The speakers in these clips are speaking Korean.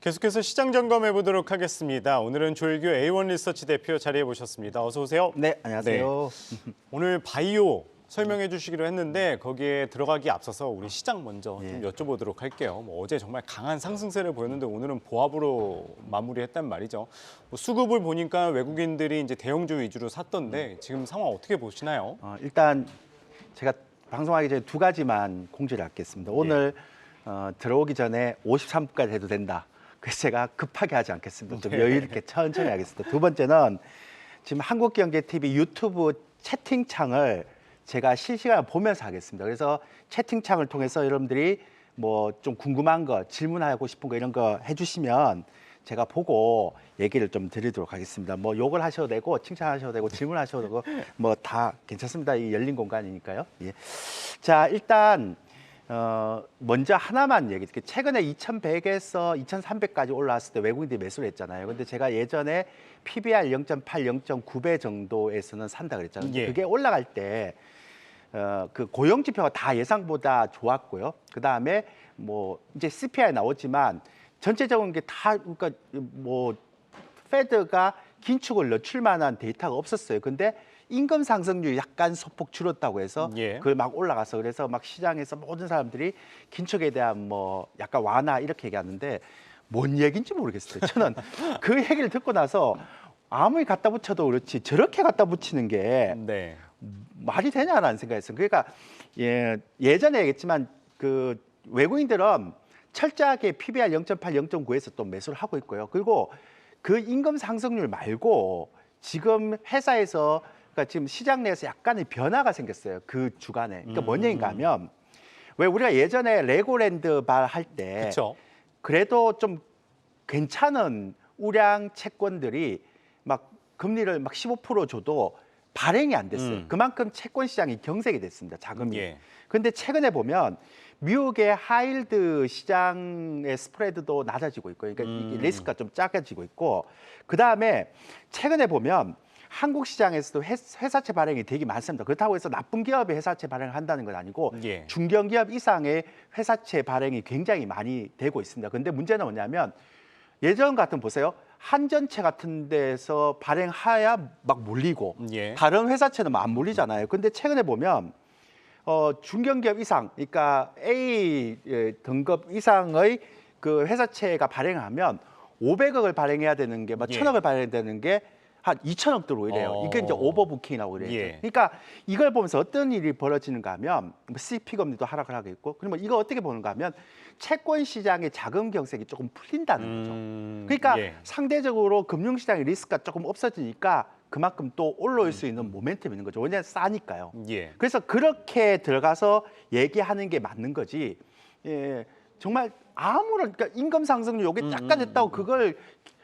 계속해서 시장 점검해 보도록 하겠습니다. 오늘은 조일규 A1 리서치 대표 자리해 보셨습니다. 어서 오세요. 네, 안녕하세요. 오늘 바이오 설명해 주시기로 했는데 거기에 들어가기 앞서서 우리 시장 먼저 좀 여쭤보도록 할게요. 어제 정말 강한 상승세를 보였는데 오늘은 보합으로 마무리했단 말이죠. 수급을 보니까 외국인들이 이제 대형주 위주로 샀던데 지금 상황 어떻게 보시나요? 일단 제가 방송하기 전에 두 가지만 공지를 하겠습니다. 오늘 들어오기 전에 53분까지 해도 된다. 그래서 제가 급하게 하지 않겠습니다. 좀 여유 있게 천천히 하겠습니다. 두 번째는 지금 한국경제TV 유튜브 채팅창을 제가 실시간으로 보면서 하겠습니다. 그래서 채팅창을 통해서 여러분들이 뭐 좀 궁금한 거, 질문하고 싶은 거 이런 거 해주시면 제가 보고 얘기를 좀 드리도록 하겠습니다. 뭐 욕을 하셔도 되고 칭찬하셔도 되고 질문하셔도 되고 뭐 다 괜찮습니다. 이 열린 공간이니까요. 예. 자, 일단 먼저 하나만 얘기 드릴게요. 최근에 2100에서 2300까지 올라왔을 때 외국인들이 매수를 했잖아요. 근데 제가 예전에 PBR 0.8, 0.9배 정도에서는 산다 그랬잖아요. 그게 올라갈 때 그 고용 지표가 다 예상보다 좋았고요. 그다음에 뭐 이제 CPI 나왔지만 전체적인 게 다 그러니까 뭐 페드가 긴축을 늦출 만한 데이터가 없었어요. 근데 임금 상승률이 약간 소폭 줄었다고 해서 그걸 막 올라가서 그래서 막 시장에서 모든 사람들이 긴축에 대한 뭐 약간 완화 이렇게 얘기하는데 뭔 얘기인지 모르겠어요. 저는 그 얘기를 듣고 나서 아무리 갖다 붙여도 그렇지 저렇게 갖다 붙이는 게 말이 되냐라는 생각했어요. 그러니까 예전에 얘기했지만 그 외국인들은 철저하게 PBR 0.8, 0.9에서 또 매수를 하고 있고요. 그리고 그 임금 상승률 말고 지금 회사에서 그러니까 지금 시장 내에서 약간의 변화가 생겼어요. 그 주간에. 그러니까 뭔 얘기인가 하면 왜 우리가 예전에 레고랜드 발 할 때 그래도 좀 괜찮은 우량 채권들이 막 금리를 막 15% 줘도 발행이 안 됐어요. 그만큼 채권 시장이 경색이 됐습니다. 자금이. 근데 최근에 보면 미국의 하이힐드 시장의 스프레드도 낮아지고 있고, 그러니까 이게 리스크가 좀 작아지고 있고, 그 다음에 최근에 보면 한국 시장에서도 회사채 발행이 되게 많습니다. 그렇다고 해서 나쁜 기업의 회사채 발행을 한다는 건 아니고 중견기업 이상의 회사채 발행이 굉장히 많이 되고 있습니다. 근데 문제는 뭐냐면 예전 같은 보세요. 한전채 같은 데서 발행하야 막 몰리고 다른 회사채는 안 몰리잖아요. 근데 최근에 보면 중견기업 이상, 그러니까 A 등급 이상의 그 회사채가 발행하면 500억을 발행해야 되는 게, 막 1000억을 발행해야 되는 게 한 2천억 들어오래요. 이게 이제 오버부킹이라고 그래요. 그러니까 이걸 보면서 어떤 일이 벌어지는가 하면 CP 금리도 하락을 하고 있고, 그러면 이거 어떻게 보는가 하면 채권 시장의 자금 경색이 조금 풀린다는 거죠. 그러니까 상대적으로 금융 시장의 리스크가 조금 없어지니까 그만큼 또 올라올 수 있는 모멘텀이 있는 거죠. 왜냐하면 싸니까요. 그래서 그렇게 들어가서 얘기하는 게 맞는 거지. 정말 아무런 그러니까 임금 상승률 요게 약간 됐다고 그걸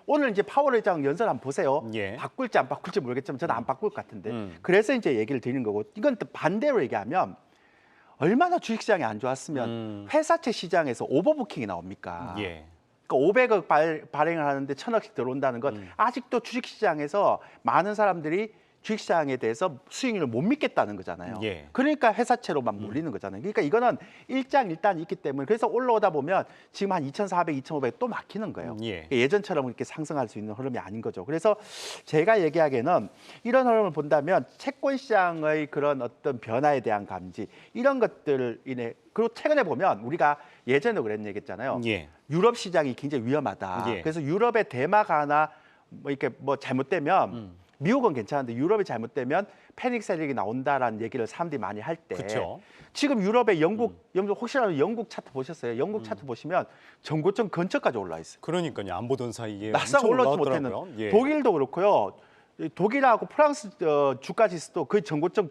오늘 이제 파월 의장 연설 한번 보세요. 바꿀지 안 바꿀지 모르겠지만 저는 안 바꿀 것 같은데. 그래서 이제 얘기를 드리는 거고, 이건 또 반대로 얘기하면 얼마나 주식시장이 안 좋았으면 회사채 시장에서 오버부킹이 나옵니까? 그러니까 500억 발행을 하는데 1000억씩 들어온다는 건 아직도 주식시장에서 많은 사람들이 주식시장에 대해서 수익률을 못 믿겠다는 거잖아요. 그러니까 회사채로만 몰리는 거잖아요. 그러니까 이거는 일장일단이 있기 때문에 그래서 올라오다 보면 지금 한 2,400, 2,500 또 막히는 거예요. 예전처럼 이렇게 상승할 수 있는 흐름이 아닌 거죠. 그래서 제가 얘기하기에는 이런 흐름을 본다면 채권 시장의 그런 어떤 변화에 대한 감지 이런 것들 인해, 그리고 최근에 보면 우리가 예전에 그랬는 얘기했잖아요. 유럽 시장이 굉장히 위험하다. 그래서 유럽의 대마가 하나 뭐 이렇게 뭐 잘못되면 미국은 괜찮은데 유럽이 잘못되면 패닉 셀링이 나온다라는 얘기를 사람들이 많이 할 때 지금 유럽의 영국 혹시라도 영국 차트 보셨어요? 영국 차트 보시면 전고점 근처까지 올라 있어요. 그러니까요. 안 보던 사이에 낙상 올라오지 못했는 독일도 그렇고요. 독일하고 프랑스 주가 지수도 그 전고점에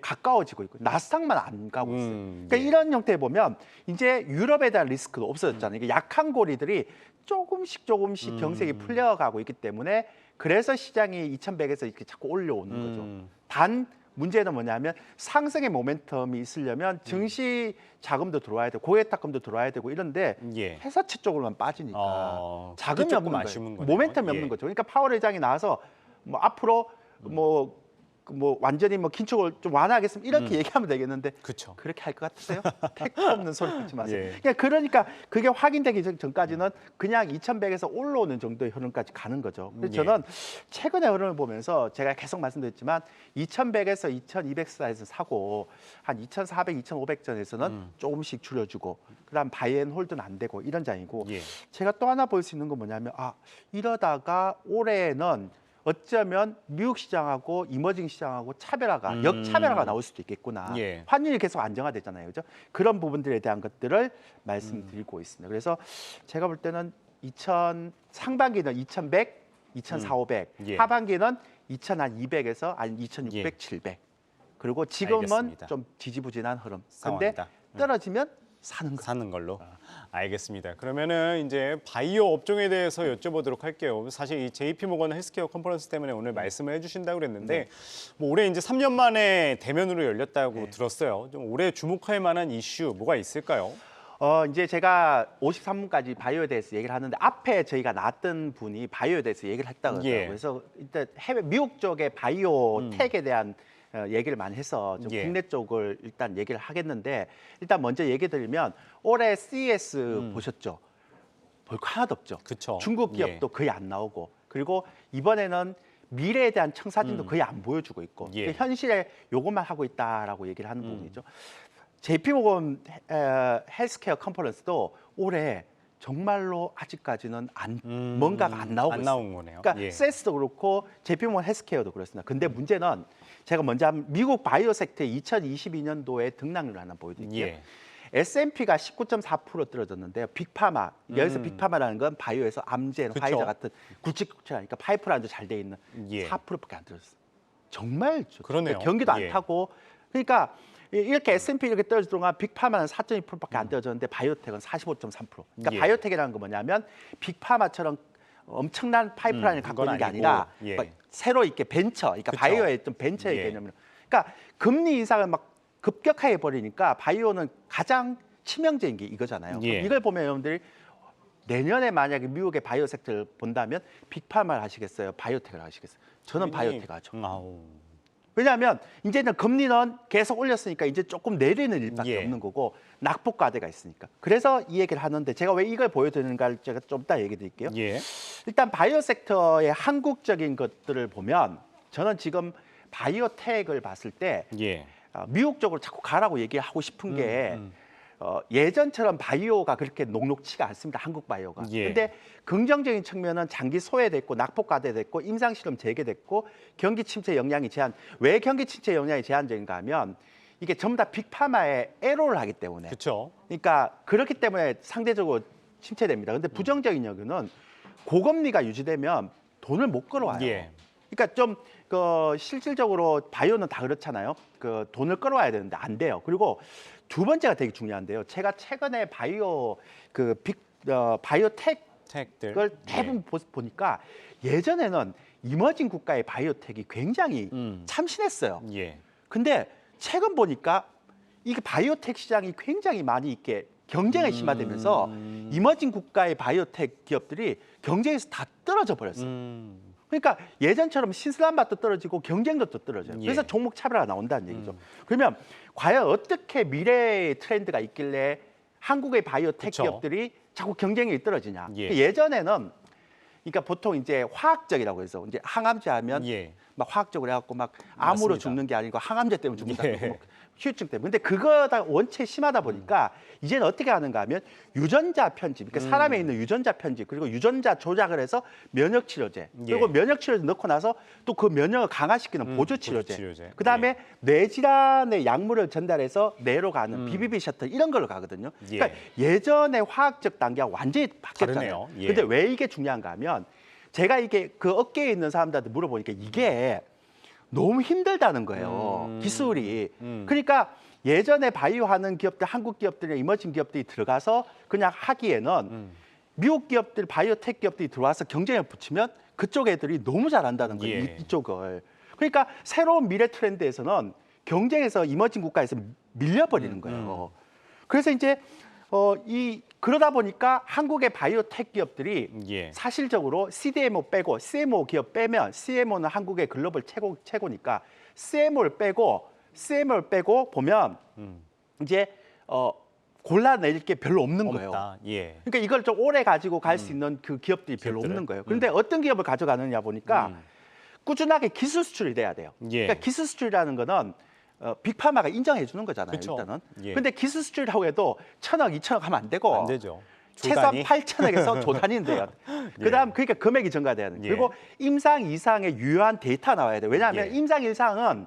가까워지고 있고 나스닥만 안 가고 있어요. 그러니까 이런 형태에 보면 이제 유럽에 대한 리스크도 없어졌잖아요. 그러니까 약한 고리들이 조금씩 경색이 풀려가고 있기 때문에 그래서 시장이 2100에서 이렇게 자꾸 올려오는 거죠. 단 문제는 뭐냐면 상승의 모멘텀이 있으려면 증시 자금도 들어와야 되고 고객탁금도 들어와야 되고 이런데 회사채 쪽으로만 빠지니까 자금이 없는 거예요. 모멘텀이 없는 거죠. 그러니까 파월 의장이 나와서 뭐 앞으로 뭐 뭐 완전히 뭐 긴축을 좀 완화하겠습니다 이렇게 얘기하면 되겠는데 그렇죠. 그렇게 할 것 같으세요? 택도 없는 소리 하지 마세요. 예. 그러니까 그게 확인되기 전까지는 그냥 2100에서 올라오는 정도의 흐름까지 가는 거죠. 그래서 예. 저는 최근의 흐름을 보면서 제가 계속 말씀드렸지만 2100에서 2200 사이에서 사고 한 2400, 2500 전에서는 조금씩 줄여주고 그다음 바이앤홀드는 안 되고 이런 장이고 예. 제가 또 하나 볼 수 있는 건 뭐냐면 이러다가 올해는 어쩌면 미국 시장하고 이머징 시장하고 차별화가 역차별화가 나올 수도 있겠구나. 예. 환율이 계속 안정화되잖아요, 그죠? 그런 부분들에 대한 것들을 말씀드리고 있습니다. 그래서 제가 볼 때는 상반기는 2,100, 2,400, 예. 하반기는 2,200에서 아니 2,600, 예. 700. 그리고 지금은 알겠습니다. 좀 지지부진한 흐름. 근데 상황이다. 떨어지면 사는 거. 사는 걸로. 알겠습니다. 그러면은 이제 바이오 업종에 대해서 여쭤보도록 할게요. 사실 이 JP모건 헬스케어 컨퍼런스 때문에 오늘 말씀을 해주신다고 그랬는데 뭐 올해 이제 3년 만에 대면으로 열렸다고 들었어요. 좀 올해 주목할 만한 이슈 뭐가 있을까요? 이제 제가 53분까지 바이오에 대해서 얘기를 하는데 앞에 저희가 나왔던 분이 바이오에 대해서 얘기를 했다고 하더라고요. 예. 그래서 일단 미국 쪽의 바이오 텍에 대한 얘기를 많이 해서 좀 예. 국내 쪽을 일단 얘기를 하겠는데 일단 먼저 얘기 드리면 올해 CES 보셨죠? 볼 거 하나도 없죠. 그쵸. 중국 기업도 거의 안 나오고 그리고 이번에는 미래에 대한 청사진도 거의 안 보여주고 있고 예. 현실에 요것만 하고 있다라고 얘기를 하는 부분이죠. JP모건 헬스케어 컨퍼런스도 올해 정말로 아직까지는 뭔가가 안 나오고 안 있어요. 나온 거네요. 그러니까 예. 세스도 그렇고 JP모건 헬스케어도 그렇습니다. 근데 문제는 제가 먼저 미국 바이오 섹터의 2022년도에 등락률을 하나 보여드릴게요. 예. S&P가 19.4% 떨어졌는데요. 빅파마, 여기서 빅파마라는 건 바이오에서 암젠, 그쵸. 화이자 같은 굵직굵직하니까 파이프라인도 잘 돼 있는 예. 4%밖에 안 떨어졌어요. 정말 그러네요. 경기도 예. 안 타고 그러니까 이렇게 S&P 이렇게 떨어질 동안 빅파마는 4.2%밖에 안 떨어졌는데 바이오텍은 45.3%. 그러니까 예. 바이오텍이라는 건 뭐냐면 빅파마처럼 엄청난 파이프라인을 갖고 그건 있는 게 아니고, 아니라 예. 뭐 새로 이렇게 벤처, 그러니까 그쵸. 바이오의 좀 벤처의 예. 개념으로. 그러니까 금리 인상을 막 급격하게 버리니까 바이오는 가장 치명적인 게 이거잖아요. 예. 이걸 보면 여러분들이 내년에 만약에 미국의 바이오 섹터를 본다면 빅파마를 하시겠어요? 바이오텍을 하시겠어요? 저는 바이오텍 하죠. 아우. 왜냐하면 이제는 금리는 계속 올렸으니까 이제 조금 내리는 일밖에 예. 없는 거고 낙폭과대가 있으니까. 그래서 이 얘기를 하는데 제가 왜 이걸 보여드리는가를 제가 좀 이따 얘기 드릴게요. 예. 일단 바이오 섹터의 한국적인 것들을 보면 저는 지금 바이오텍을 봤을 때 예. 미국 쪽으로 자꾸 가라고 얘기하고 싶은 게 예전처럼 바이오가 그렇게 녹록치가 않습니다. 한국 바이오가. 예. 근데 긍정적인 측면은 장기 소외됐고 낙폭 과대됐고 임상 실험 재개됐고 경기 침체 영향이 왜 경기 침체 영향이 제한적인가 하면 이게 전부 다 빅파마에 애로를 하기 때문에. 그렇죠. 그러니까 그렇기 때문에 상대적으로 침체됩니다. 근데 부정적인 여기는 고금리가 유지되면 돈을 못 끌어와요. 예. 그러니까 좀 실질적으로 바이오는 다 그렇잖아요. 그 돈을 끌어와야 되는데 안 돼요. 그리고 두 번째가 되게 중요한데요. 제가 최근에 바이오텍을 택들. 대부분 보니까 예전에는 이머징 국가의 바이오텍이 굉장히 참신했어요. 예. 근데 최근 보니까 이게 바이오텍 시장이 굉장히 많이 있게 경쟁이 심화되면서 이머징 국가의 바이오텍 기업들이 경쟁에서 다 떨어져 버렸어요. 그러니까 예전처럼 신선한 맛도 떨어지고 경쟁도 또 떨어져요. 예. 그래서 종목 차별화가 나온다는 얘기죠. 그러면 과연 어떻게 미래의 트렌드가 있길래 한국의 바이오텍 그쵸. 기업들이 자꾸 경쟁력이 떨어지냐. 예. 예전에는 그러니까 보통 이제 화학적이라고 해서 이제 항암제 하면 예. 막 화학적으로 해갖고 막 암으로 맞습니다. 죽는 게 아니고 항암제 때문에 죽는다. 예. 뭐 후유증 때문에. 근데 그거가 원체 심하다 보니까 이제는 어떻게 하는가 하면 유전자 편집, 그러니까 사람에 있는 유전자 편집 그리고 유전자 조작을 해서 면역 치료제 그리고 예. 면역 치료제 넣고 나서 또 그 면역을 강화시키는 보조 치료제. 치료제. 그다음에 예. 뇌질환의 약물을 전달해서 뇌로 가는 BBB 셔틀 이런 걸로 가거든요. 예. 그러니까 예전의 화학적 단계가 완전히 바뀌었잖아요. 다르네요. 예. 근데 왜 이게 중요한가 하면 제가 이게 그 업계에 있는 사람들한테 물어보니까 이게 너무 힘들다는 거예요. 기술이. 그러니까 예전에 바이오 하는 기업들, 한국 기업들이나 이머징 기업들이 들어가서 그냥 하기에는 미국 기업들, 바이오텍 기업들이 들어와서 경쟁을 붙이면 그쪽 애들이 너무 잘한다는 거예요. 예. 이쪽을. 그러니까 새로운 미래 트렌드에서는 경쟁에서 이머징 국가에서 밀려버리는 거예요. 그래서 이제 이 그러다 보니까 한국의 바이오텍 기업들이 예. 사실적으로 CDMO 빼고 CMO 기업 빼면 CMO는 한국의 글로벌 최고니까 CMO를 빼고 보면 이제 골라낼 게 별로 없는 거예요. 없다. 예. 그러니까 이걸 좀 오래 가지고 갈 수 있는 그 기업들이 별로 기업들을? 없는 거예요. 그런데 어떤 기업을 가져가느냐 보니까 꾸준하게 기술 수출이 돼야 돼요. 예. 그러니까 기술 수출이라는 거는 빅파마가 인정해 주는 거잖아요. 그쵸. 일단은. 예. 근데 기술 수출이라고 해도 1,000억, 2,000억 하면 안 되고 안 되죠. 최소한 조단위? 8,000억에서 조단위는 돼요. 그다음 그러니까 금액이 증가돼야 돼요. 예. 그리고 임상 이상의 유효한 데이터 나와야 돼요. 왜냐하면 예. 임상 이상은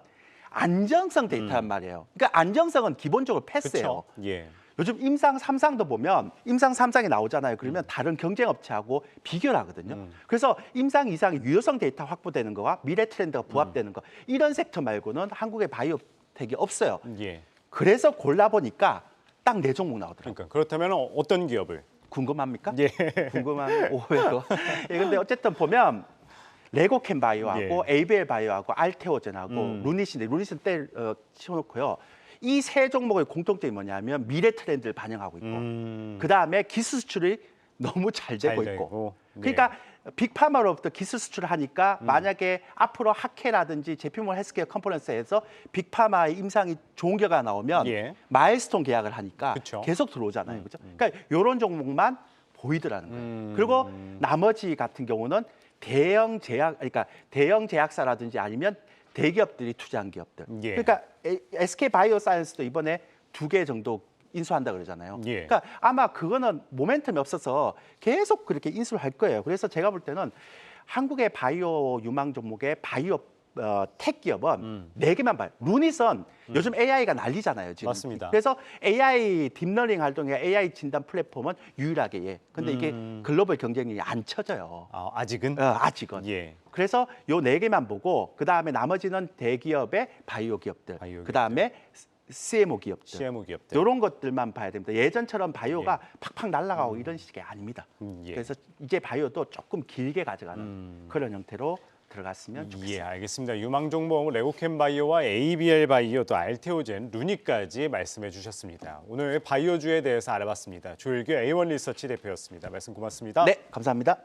안정성 데이터란 말이에요. 그러니까 안정성은 기본적으로 패스예요. 그렇죠. 예. 요즘 임상 3상도 보면 임상 3상이 나오잖아요. 그러면 다른 경쟁 업체하고 비교를 하거든요. 그래서 임상 2상의 유효성 데이터 확보되는 거와 미래 트렌드가 부합되는 거 이런 섹터 말고는 한국의 바이오텍이 없어요. 예. 그래서 골라보니까 딱 4종목 나오더라고요. 그러니까 그렇다면 어떤 기업을? 궁금합니까? 예. 궁금한 오해로. 예, 근데 어쨌든 보면 레고캠 바이오하고 ABL 바이오하고 알테오젠하고 루닛인데 루닛은 치워놓고요. 이 세 종목의 공통점이 뭐냐면 미래 트렌드를 반영하고 있고 그 다음에 기술 수출이 너무 잘 되고 잘 있고 되고. 그러니까 빅파마로부터 기술 수출을 하니까 만약에 앞으로 학회라든지 제피몰 헬스케어 컨퍼런스에서 빅파마의 임상이 좋은 결과가 나오면 예. 마일스톤 계약을 하니까 그쵸. 계속 들어오잖아요. 그죠? 그러니까 이런 종목만 보이더라는 거예요. 그리고 나머지 같은 경우는 대형 제약사라든지 아니면 대기업들이 투자한 기업들. 예. 그러니까 SK 바이오사이언스도 이번에 2개 정도 인수한다 그러잖아요. 예. 그러니까 아마 그거는 모멘텀이 없어서 계속 그렇게 인수를 할 거예요. 그래서 제가 볼 때는 한국의 바이오 유망 종목의 바이오 텍 기업은 4개만 봐요. 루닛은 요즘 AI가 난리잖아요. 지금. 맞습니다. 그래서 AI 딥러닝 활동에 AI 진단 플랫폼은 유일하게 예. 근데 이게 글로벌 경쟁력이 안 쳐져요. 아직은? 아직은. 예. 그래서 요 4개만 보고 그다음에 나머지는 대기업의 바이오 기업들. 바이오 그다음에 CMO 기업들. CMO 기업들. 이런 것들만 봐야 됩니다. 예전처럼 바이오가 팍팍 날아가고 이런 식이 아닙니다. 예. 그래서 이제 바이오도 조금 길게 가져가는 그런 형태로 들어갔으면 좋겠습니다. 예, 알겠습니다. 유망 종목 레고캠 바이오와 ABL 바이오 또 알테오젠, 루닛까지 말씀해 주셨습니다. 오늘 바이오주에 대해서 알아봤습니다. 조일규 A1 리서치 대표였습니다. 말씀 고맙습니다. 네, 감사합니다.